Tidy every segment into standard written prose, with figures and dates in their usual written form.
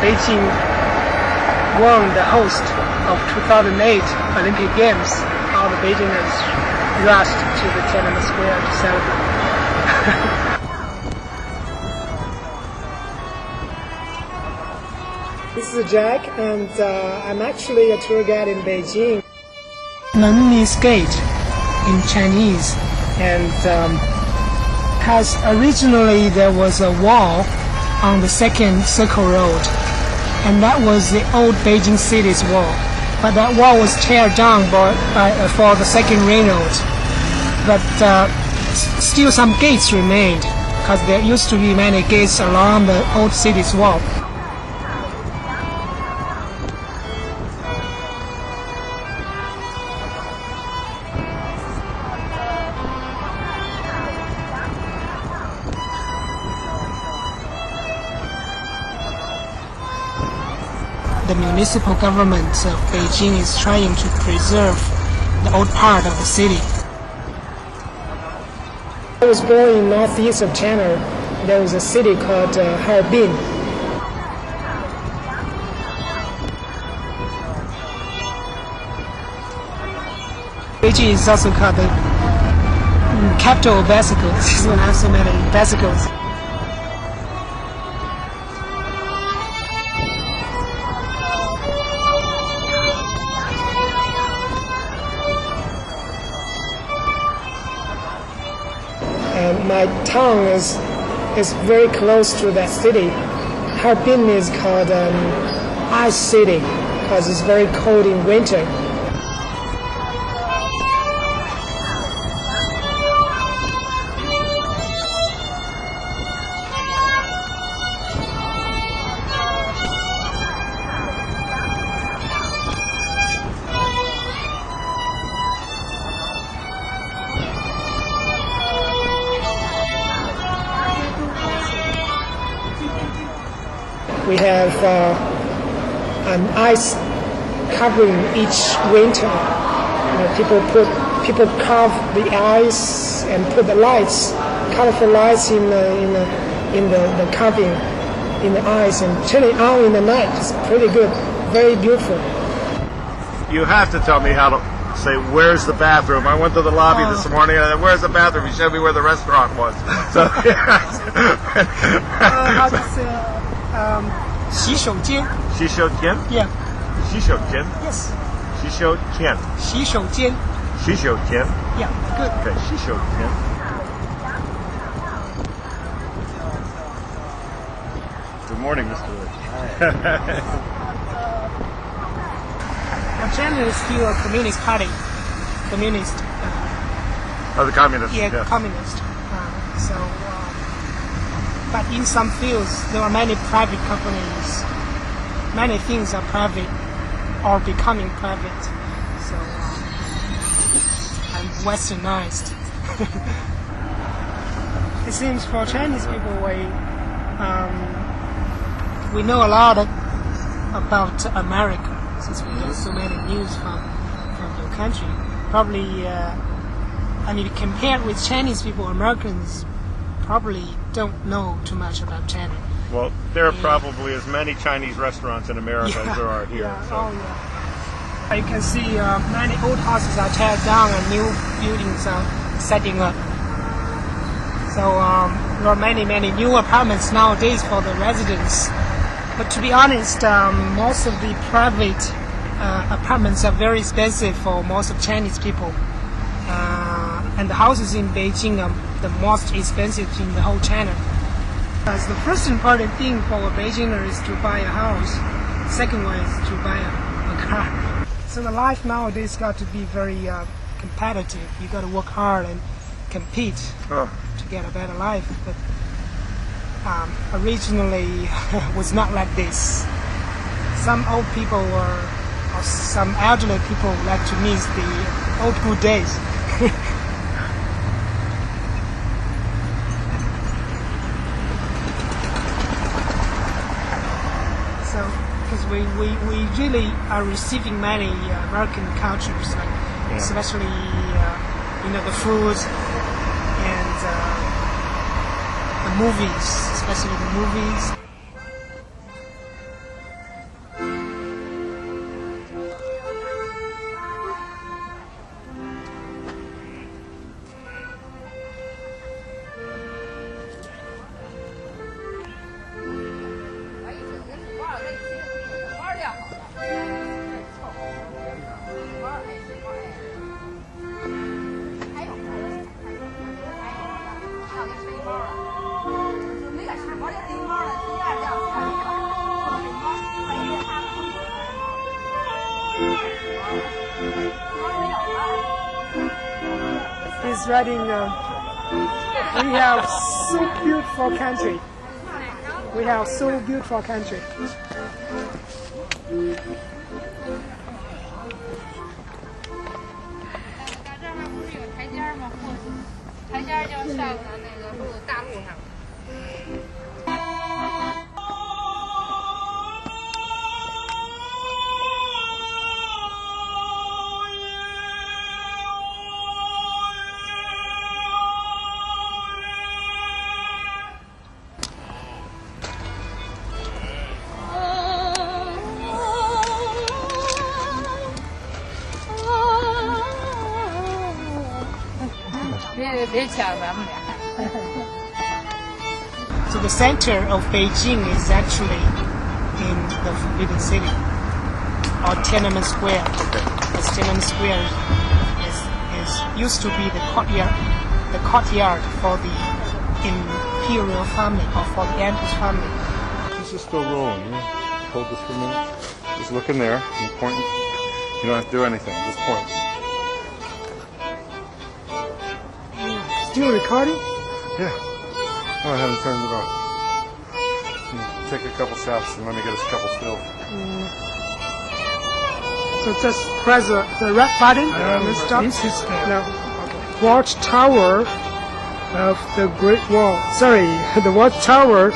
Beijing won the host of 2008 Olympic Games, all the Beijingers rushed to the Tiananmen Square to celebrate. This is Jack, and I'm actually a tour guide in Beijing. Men means gate in Chinese, and because originally there was a wall on the second Circle Road, and that was the old Beijing city's wall. But that wall was teared down for the second Ring Road. But still some gates remained, because there used to be many gates along the old city's wall. The municipal government of Beijing is trying to preserve the old part of the city. I was born in northeast of China. There was a city called Harbin. Beijing is also called the capital of bicycles. This one has so many bicycles. My town is very close to that city. Harbin is called ice city because it's very cold in winter. We have an ice covering each winter. People carve the ice and put the lights, colorful lights in the carving in the ice and turn it on in the night. It's pretty good, very beautiful. You have to tell me how to say where's the bathroom. I went to the lobby this morning and I said, where's the bathroom? He showed me where the restaurant was. So how to say? 洗手间. 洗手间? Yeah. 洗手间? Yes. 洗手间. 洗手间. 洗手间. Yeah, good. Okay, 洗手间. Good morning, Mr. Lee. China is still a communist party. Communist. Oh, the communist. Yeah, communist. But in some fields, there are many private companies. Many things are private or becoming private. So I'm westernized. It seems for Chinese people, we know a lot about America, since we get so many news from your country. Probably, compared with Chinese people, Americans probably don't know too much about China. Well, there are probably as many Chinese restaurants in America as there are here. Yeah. So. Oh, yeah. You can see many old houses are teared down and new buildings are setting up. So there are many new apartments nowadays for the residents. But to be honest, most of the private apartments are very expensive for most of Chinese people. And the houses in Beijing are the most expensive in the whole China. As the first important thing for a Beijinger is to buy a house. Second one is to buy a car. So the life nowadays got to be very competitive. You got to work hard and compete to get a better life. But originally was not like this. Some old people or some elderly people like to miss the old good days. Because we really are receiving many American cultures, especially the food and the movies, especially the movies. is writing, we have so beautiful country. We have so beautiful country. 台阶就上了那个路大路上。别抢咱们俩。So the center of Beijing is actually in the Forbidden City, or Tiananmen Square. As Tiananmen Square is used to be the courtyard for the imperial family or for the emperor's family. This is still rolling. Hold this for a minute. Just look in there and point. You don't have to do anything. Just point. Still recording? Yeah. Oh, I haven't turned it off. Take a couple shots and let me get a couple still. So just press the red button and stop. This is No. Watchtower of the Great Wall. Sorry, the Watchtower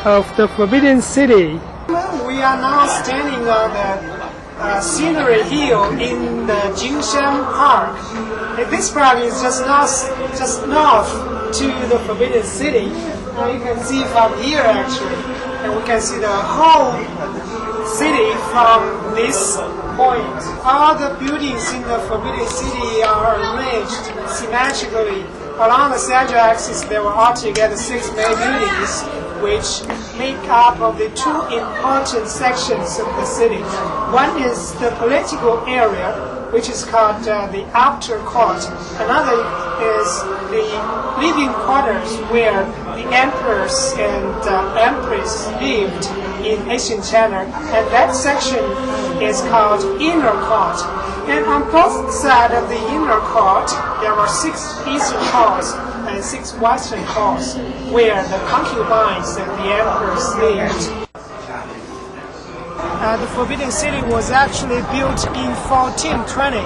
of the Forbidden City. We are now standing on the scenery hill in the Jingshan Park. This park is just north to the Forbidden City. You can see from here actually, and we can see the whole city from this point. All the buildings in the Forbidden City are arranged symmetrically. Along the central axis, there were altogether 6 main buildings, which make up of the 2 important sections of the city. One is the political area, which is called the outer court. Another is the living quarters where the emperors and empress lived in ancient China, and that section is called inner court. And on both sides of the inner court, there were 6 eastern courts and 6 western courts where the concubines and the emperors lived. The Forbidden City was actually built in 1420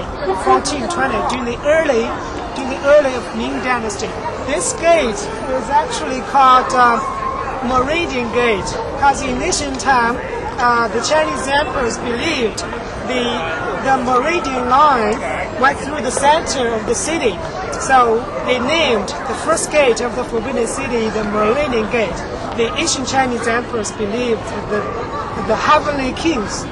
during the early of Ming Dynasty. This gate is actually called Meridian Gate because in ancient time the Chinese emperors believed the meridian line went through the center of the city. So they named the first gate of the Forbidden City the Meridian Gate. The ancient Chinese emperors believed that the heavenly kings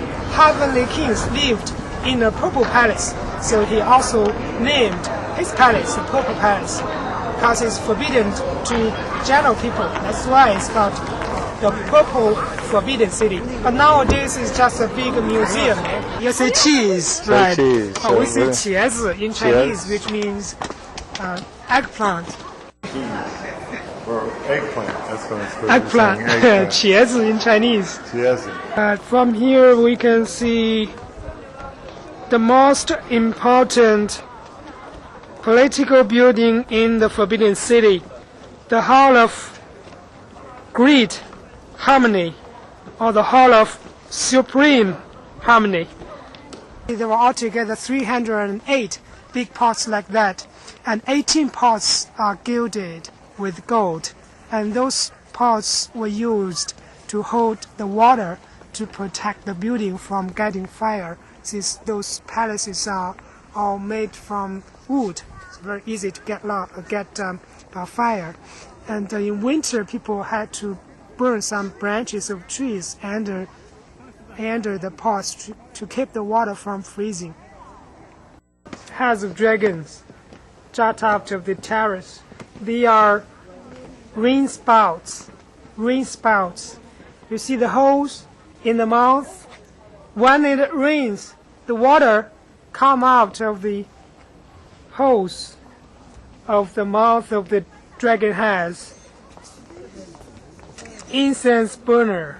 lived in a purple palace. So he also named his palace the Purple Palace because it's forbidden to general people. That's why it's called the Purple Forbidden City. But nowadays it's just a big museum. You say cheese, right? Cheese. We say 茄子 in Chinese, which means eggplant. Or eggplant. That's what it's supposed Eggplant. 茄子 in Chinese. 茄子. From here we can see the most important political building in the Forbidden City, the Hall of Great Harmony, or the Hall of Supreme Harmony. There were altogether 308 big pots like that, and 18 pots are gilded with gold, and those pots were used to hold the water to protect the building from getting fire, since those palaces are all made from wood. It's very easy to get fire. And in winter, people had to burn some branches of trees under the pots to keep the water from freezing. Heads of dragons jut out of the terrace. They are rain spouts. You see the holes in the mouth? When it rains, the water come out of the holes of the mouth of the dragon heads. Incense burners.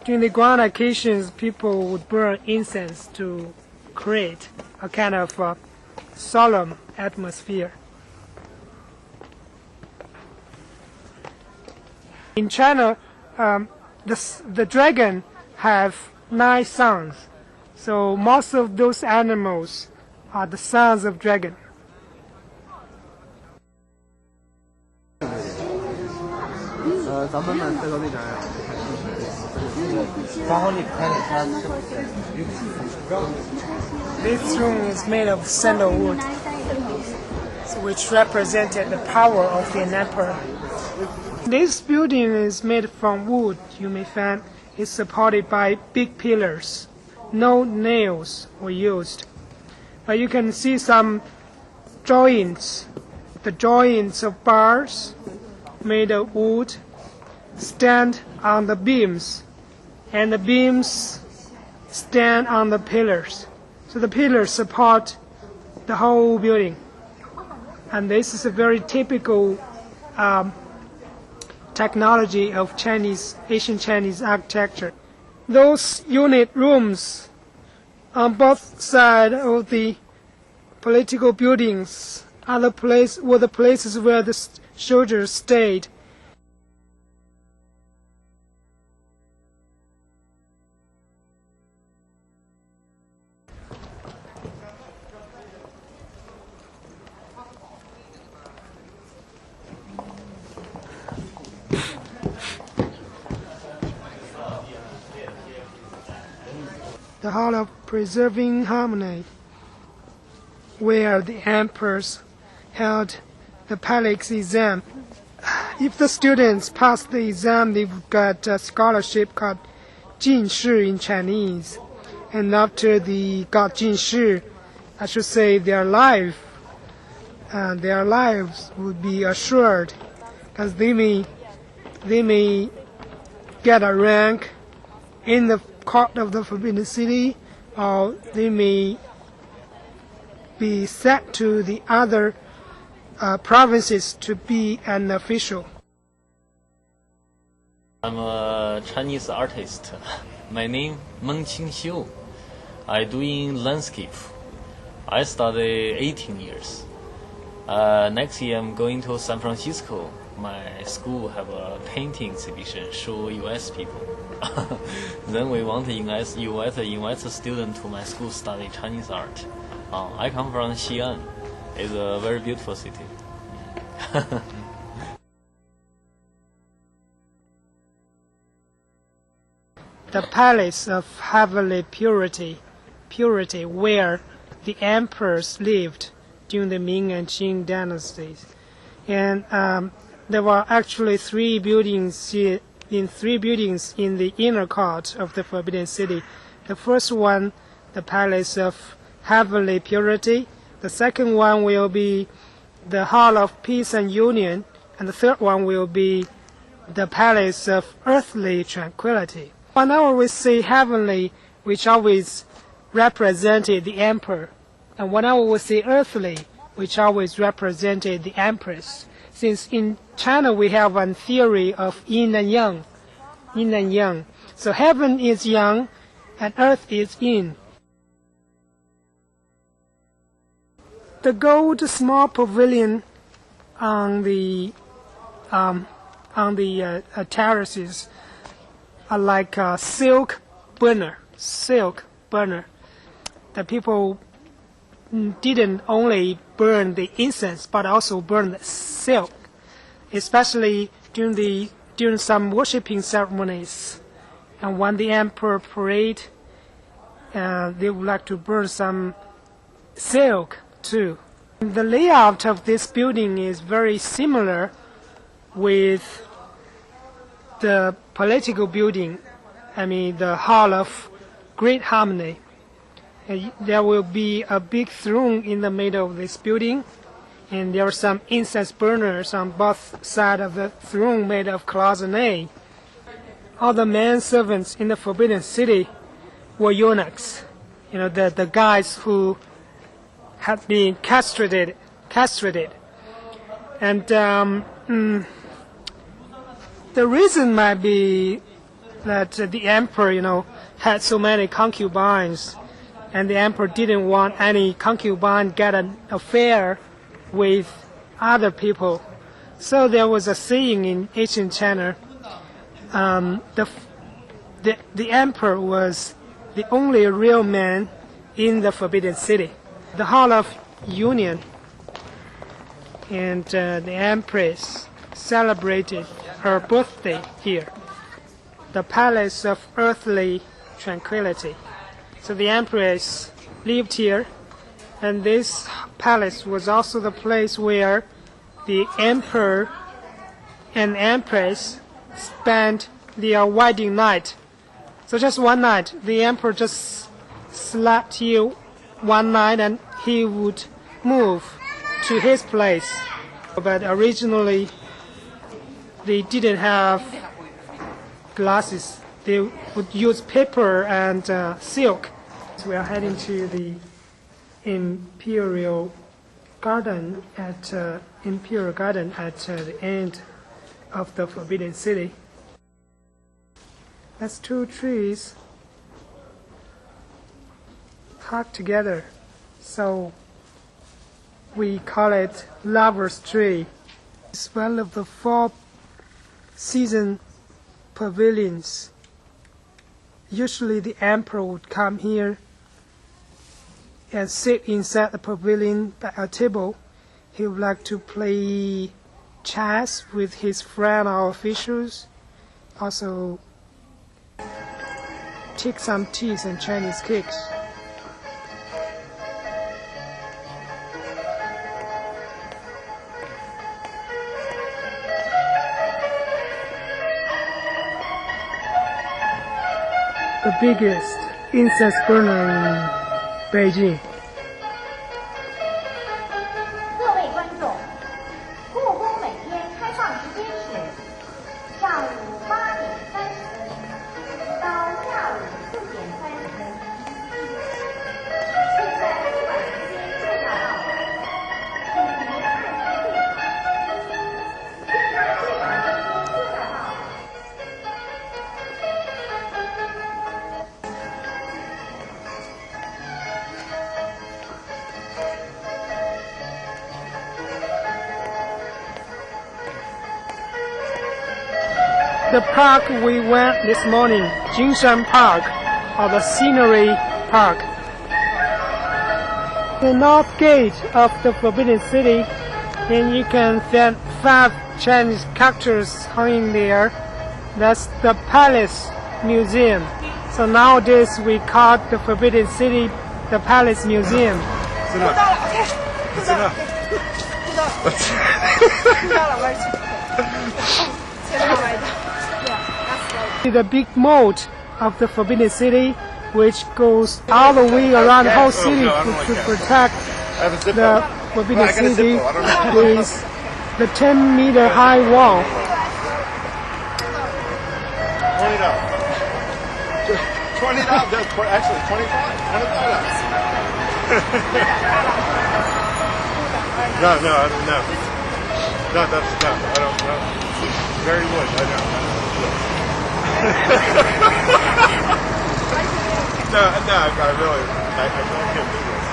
During the grand occasions, people would burn incense to create a kind of solemn atmosphere. In China, the dragon have 9 sons, so most of those animals are the sons of dragon. This room is made of sandalwood, which represented the power of the emperor. This building is made from wood. You may find it's supported by big pillars. No nails were used. But you can see some joints. The joints of bars made of wood stand on the beams, and the beams stand on the pillars. So the pillars support the whole building. And this is a very typical technology of Asian Chinese architecture. Those unit rooms on both sides of the political buildings were the places where the soldiers stayed. The Hall of Preserving Harmony, where the emperors held the palace exam. If the students passed the exam, they've got a scholarship called 进士 in Chinese. And after they got 进士, I should say their lives would be assured, because they may get a rank in the court of the Forbidden City, or they may be sent to the other provinces to be an official. I'm a Chinese artist. My name Meng Qingxiu. I doing landscape. I study 18 years. Next year I'm going to San Francisco. My school have a painting exhibition, show U.S. people. Then we want to invite the student to my school study Chinese art. I come from Xi'an. It's a very beautiful city. The Palace of Heavenly Purity, where the emperors lived during the Ming and Qing dynasties. And there were actually 3 buildings in the inner court of the Forbidden City. The first one, the Palace of Heavenly Purity. The second one will be the Hall of Peace and Union. And the third one will be the Palace of Earthly Tranquility. Whenever we say heavenly, which always represented the emperor, and whenever we say earthly, which always represented the empress. Since in China we have one theory of yin and yang. So heaven is yang and earth is yin. The gold small pavilion on the terraces are like a silk burner. The people didn't only burn the incense but also burn the silk, especially during some worshipping ceremonies. And when the emperor prayed, they would like to burn some silk too. The layout of this building is very similar with the political building, the Hall of Great Harmony. There will be a big throne in the middle of this building, and there are some incense burners on both sides of the throne made of cloisonne. All the men servants in the Forbidden City were eunuchs, the guys who had been castrated. And the reason might be that the emperor, had so many concubines, and the emperor didn't want any concubine get an affair with other people. So there was a saying in ancient China, the emperor was the only real man in the Forbidden City. The Hall of Union, and the empress celebrated her birthday here, the Palace of Earthly Tranquility. So the empress lived here, and this palace was also the place where the emperor and empress spent their wedding night. So just one night, the emperor just slept here one night and he would move to his place. But originally, they didn't have glasses. They would use paper and silk. So we are heading to the Imperial Garden at the end of the Forbidden City. That's two trees packed together, so we call it Lover's Tree. It's one of the 4 season pavilions. Usually the emperor would come here and sit inside the pavilion by a table. He would like to play chess with his friend or officials, also take some teas and Chinese cakes. The biggest incense burner in Beijing. 各位观众，故宫每天开放时间是上午8点30分到下午4点30分。现在入馆时间就要到了，请您按时退场。现在入馆时间就要到了。 The park we went this morning, Jingshan Park, or the Scenery Park. The north gate of the Forbidden City, and you can find 5 Chinese characters hanging there. That's the Palace Museum. So nowadays we call the Forbidden City the Palace Museum. The big moat of the Forbidden City, which goes all the way around the whole city to protect the Forbidden City, is the 10-meter high wall. 20 dollars. Actually, 25. No, I don't know. No, I don't know. Very wood, I know. No, I really can't do this.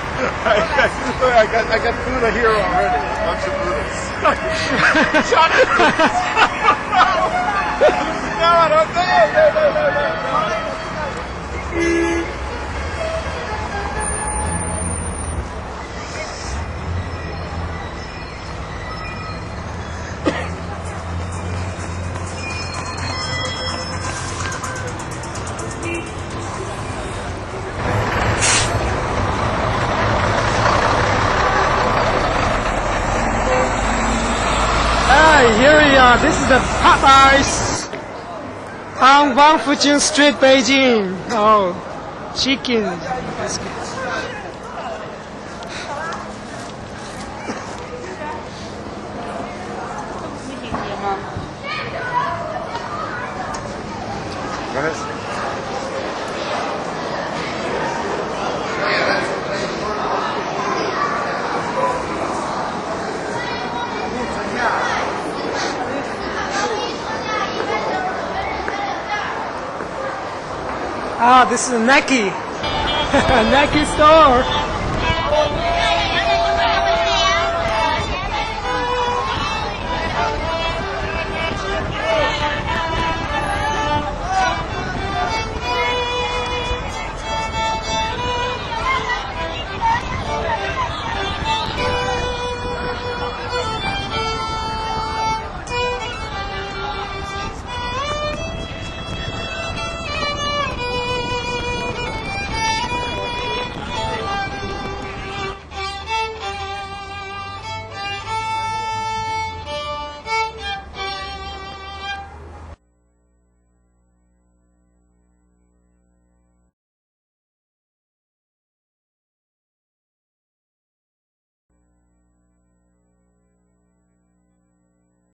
I got Buddha here already. A bunch of Buddhas. Shut it! No, I don't know. No. Here we are. This is the Popeyes on Wangfujing Street, Beijing. Oh, chicken biscuits. Go ahead. Ah, this is Nike. Nike store.